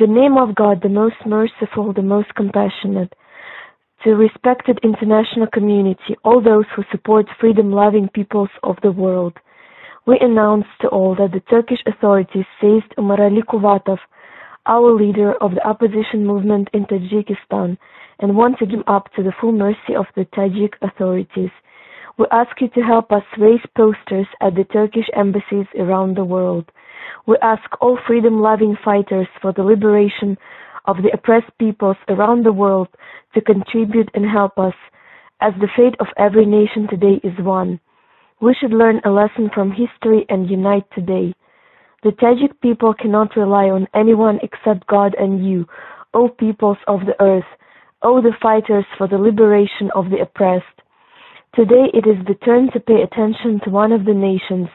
the name of God, the most merciful, the most compassionate, to respected international community, all those who support freedom-loving peoples of the world, we announce to all that the Turkish authorities seized Umar Ali Kuvatov, our leader of the opposition movement in Tajikistan, and want to give him up to the full mercy of the Tajik authorities. We ask you to help us raise posters at the Turkish embassies around the world. We ask all freedom-loving fighters for the liberation of the oppressed peoples around the world to contribute and help us, as the fate of every nation today is one. We should learn a lesson from history and unite today. The Tajik people cannot rely on anyone except God and you, O peoples of the earth, O the fighters for the liberation of the oppressed. Today it is the turn to pay attention to one of the nations,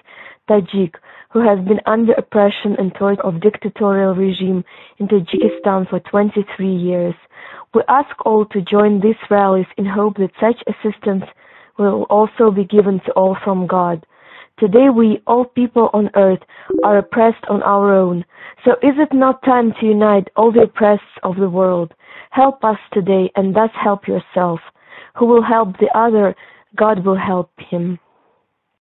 Tajik, who has been under oppression and torture of dictatorial regime in Tajikistan for 23 years. We ask all to join these rallies in hope that such assistance will also be given to all from God. Today we, all people on earth, are oppressed on our own. So is it not time to unite all the oppressed of the world? Help us today and thus help yourself. Who will help the other, God will help him.